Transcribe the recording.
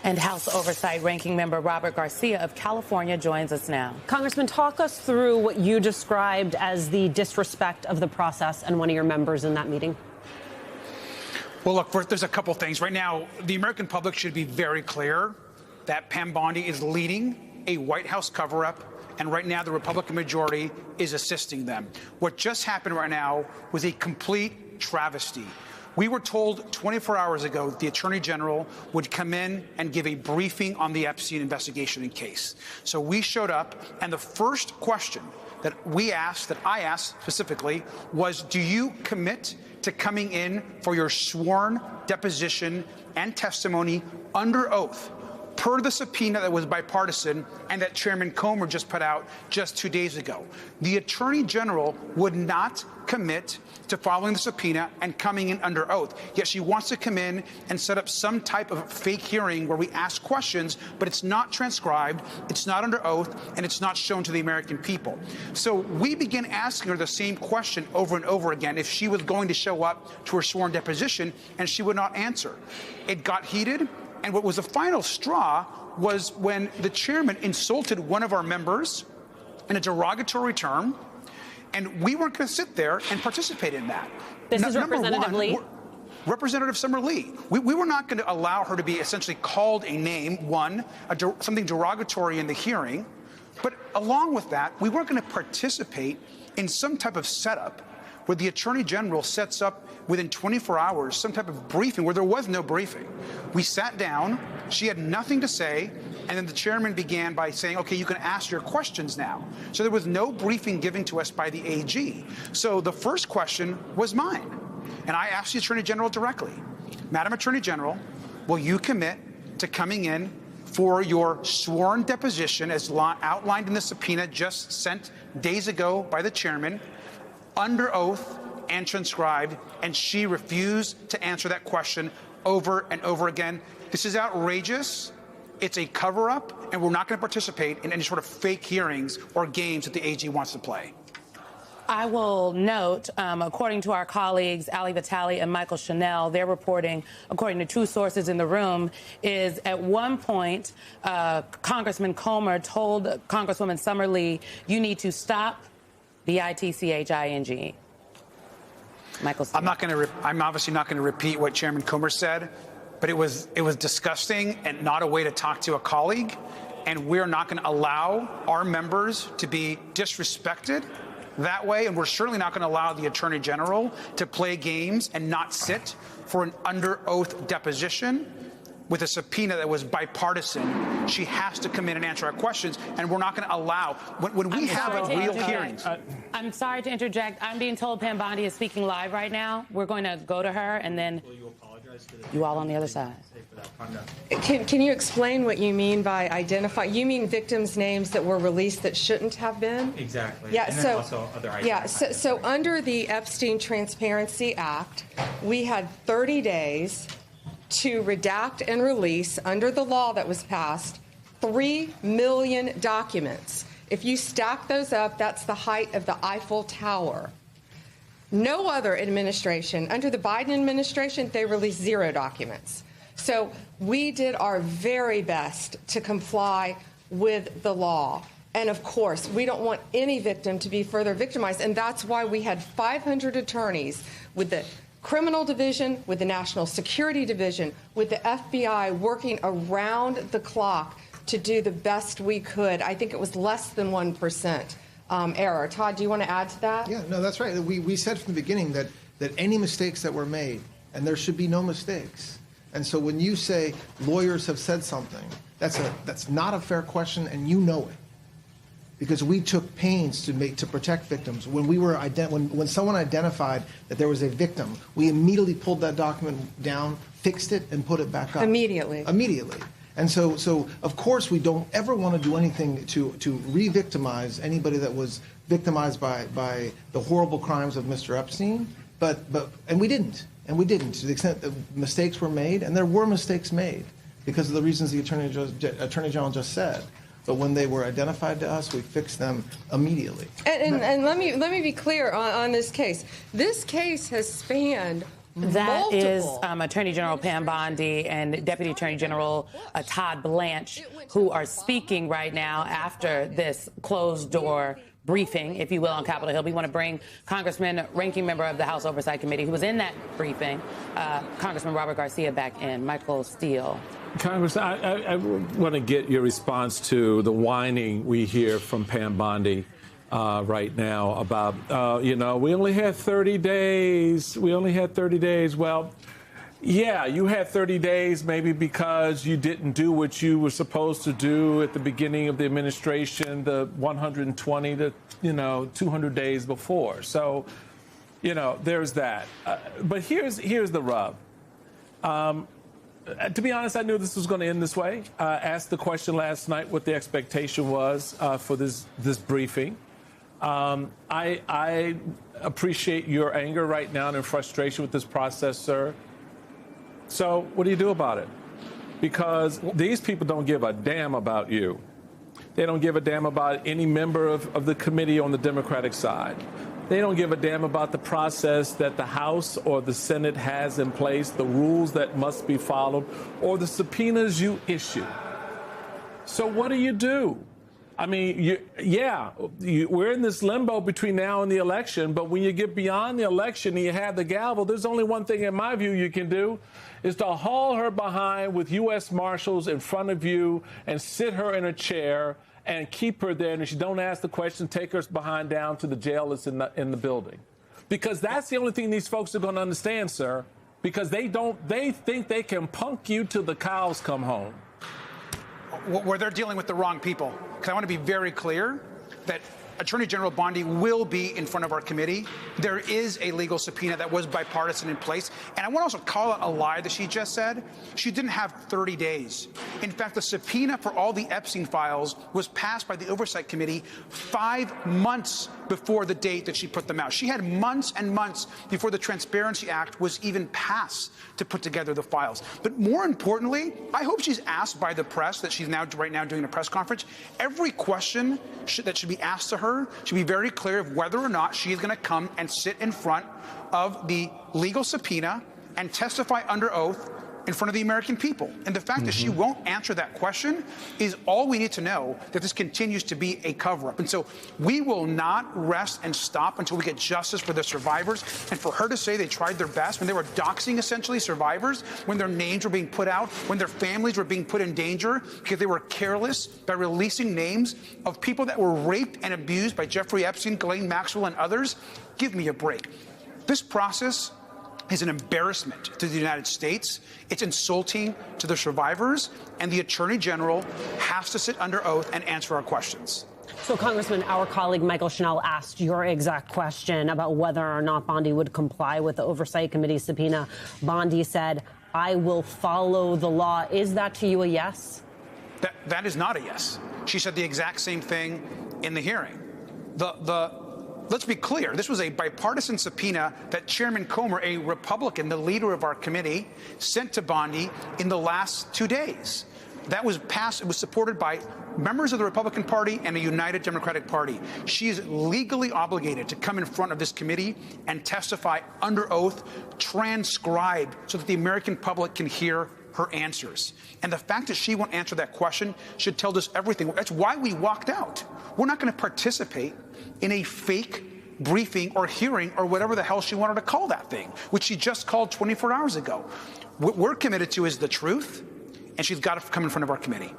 And House Oversight Ranking Member Robert Garcia of California joins us now. Congressman, talk us through what you described as the disrespect of the process and one of your members in that meeting. Well, look, first, there's a couple things. Right now, the American public should be very clear that Pam Bondi is leading a White House cover-up, and right now the Republican majority is assisting them. What just happened right now was a complete travesty. We were told 24 hours ago that the Attorney General would come in and give a briefing on the Epstein investigation and case. So we showed up, and the first question that I asked specifically, was, do you commit to coming in for your sworn deposition and testimony under oath, per the subpoena that was bipartisan and that Chairman Comer just put out just 2 days ago? The Attorney General would not commit to following the subpoena and coming in under oath. Yet she wants to come in and set up some type of fake hearing where we ask questions, but it's not transcribed, it's not under oath, and it's not shown to the American people. So we began asking her the same question over and over again if she was going to show up to her sworn deposition, and she would not answer. It got heated, and what was the final straw was when the chairman insulted one of our members in a derogatory term, and we weren't going to sit there and participate in that. This is Representative Lee? Representative Summer Lee. We were not going to allow her to be essentially called a name, something derogatory in the hearing. But along with that, we weren't going to participate in some type of setup where the Attorney General sets up within 24 hours some type of briefing where there was no briefing. We sat down, she had nothing to say, and then the chairman began by saying, okay, you can ask your questions now. So there was no briefing given to us by the AG. So the first question was mine. And I asked the Attorney General directly, Madam Attorney General, will you commit to coming in for your sworn deposition as outlined in the subpoena just sent days ago by the chairman, under oath and transcribed? And she refused to answer that question over and over again. This is outrageous. It's a cover-up, and we're not going to participate in any sort of fake hearings or games that the AG wants to play. I will note, according to our colleagues, Ali Vitale and Michael Chanel, they're reporting, according to two sources in the room, is at one point, Congressman Comer told Congresswoman Summer Lee, you need to stop BITCHING. Michael Chanel. I'm obviously not going to repeat what Chairman Comer said, but it was disgusting and not a way to talk to a colleague. And we're not going to allow our members to be disrespected that way. And we're certainly not going to allow the Attorney General to play games and not sit for an under oath deposition with a subpoena that was bipartisan. She has to come in and answer our questions, and we're not going to allow when we have a real hearings. I'm sorry to interject. I'm being told Pam Bondi is speaking live right now. We're going to go to her, and then you all on the other side. Can you explain what you mean by identify? You mean victims' names that were released that shouldn't have been? Exactly. Yeah. And so also other so under the Epstein Transparency Act, we had 30 days to redact and release, under the law that was passed, 3 million documents. If you stack those up, that's the height of the Eiffel Tower. No other administration, under the Biden administration, they released 0 documents. So we did our very best to comply with the law. And of course, we don't want any victim to be further victimized. And that's why we had 500 attorneys with the Criminal Division, with the National Security Division, with the FBI working around the clock to do the best we could. I think it was less than 1% error. Todd, do you want to add to that? Yeah, no, that's right. We said from the beginning that any mistakes that were made, and there should be no mistakes. And so when you say lawyers have said something, that's not a fair question, and you know it. Because we took pains to protect victims. When when someone identified that there was a victim, we immediately pulled that document down, fixed it, and put it back up. Immediately. And so of course, we don't ever want to do anything to re-victimize anybody that was victimized by the horrible crimes of Mr. Epstein. And we didn't. To the extent that mistakes were made, and there were mistakes made because of the reasons the Attorney General just said. But when they were identified to us, we fixed them immediately. And let me be clear on this case. This case has spanned That is Multiple. Attorney General Pam Bondi and Deputy Attorney General Todd Blanche, who are speaking right now after this closed-door briefing, if you will, on Capitol Hill. We want to bring Congressman, ranking member of the House Oversight Committee, who was in that briefing, Congressman Robert Garcia, back in. Michael Steele. Congress, I want to get your response to the whining we hear from Pam Bondi right now about, we only had 30 days. We only had 30 days. Well, yeah, you had 30 days maybe because you didn't do what you were supposed to do at the beginning of the administration, the 120 to, 200 days before. So, there's that. But here's the rub. To be honest, I knew this was going to end this way. Asked the question last night what the expectation was for this briefing. I appreciate your anger right now and frustration with this process, sir. So what do you do about it? Because these people don't give a damn about you. They don't give a damn about any member of the committee on the Democratic side. They don't give a damn about the process that the House or the Senate has in place, the rules that must be followed, or the subpoenas you issue. So what do? I mean, we're in this limbo between now and the election, but when you get beyond the election and you have the gavel, there's only one thing, in my view, you can do, is to haul her behind with U.S. Marshals in front of you and sit her in a chair and keep her there. And if she don't ask the question, take her behind down to the jail that's in the building. Because that's the only thing these folks are going to understand, sir. Because they think they can punk you till the cows come home. Where they're dealing with the wrong people. Because I want to be very clear that Attorney General Bondi will be in front of our committee. There is a legal subpoena that was bipartisan in place. And I want to also call out a lie that she just said. She didn't have 30 days. In fact, the subpoena for all the Epstein files was passed by the Oversight Committee 5 months before the date that she put them out. She had months and months before the Transparency Act was even passed to put together the files. But more importantly, I hope she's asked by the press that she's right now doing a press conference. Every question that should be asked to her should be very clear of whether or not she is going to come and sit in front of the legal subpoena and testify under oath in front of the American people. And the fact that she won't answer that question is all we need to know that this continues to be a cover-up. And so we will not rest and stop until we get justice for the survivors. And for her to say they tried their best when they were doxing essentially survivors, when their names were being put out, when their families were being put in danger because they were careless by releasing names of people that were raped and abused by Jeffrey Epstein, Ghislaine Maxwell, and others, give me a break. This process is an embarrassment to the United States. It's insulting to the survivors, and the Attorney General has to sit under oath and answer our questions. So, Congressman, our colleague Michael Chanel asked your exact question about whether or not Bondi would comply with the Oversight Committee subpoena. Bondi said, "I will follow the law." Is that to you a yes? That is not a yes. She said the exact same thing in the hearing. Let's be clear. This was a bipartisan subpoena that Chairman Comer, a Republican, the leader of our committee, sent to Bondi in the last 2 days. That was passed. It was supported by members of the Republican Party and a united Democratic Party. She is legally obligated to come in front of this committee and testify under oath, transcribed, so that the American public can hear her answers. And the fact that she won't answer that question should tell us everything. That's why we walked out. We're not going to participate in a fake briefing or hearing or whatever the hell she wanted to call that thing, which she just called 24 hours ago. What we're committed to is the truth, and she's got to come in front of our committee.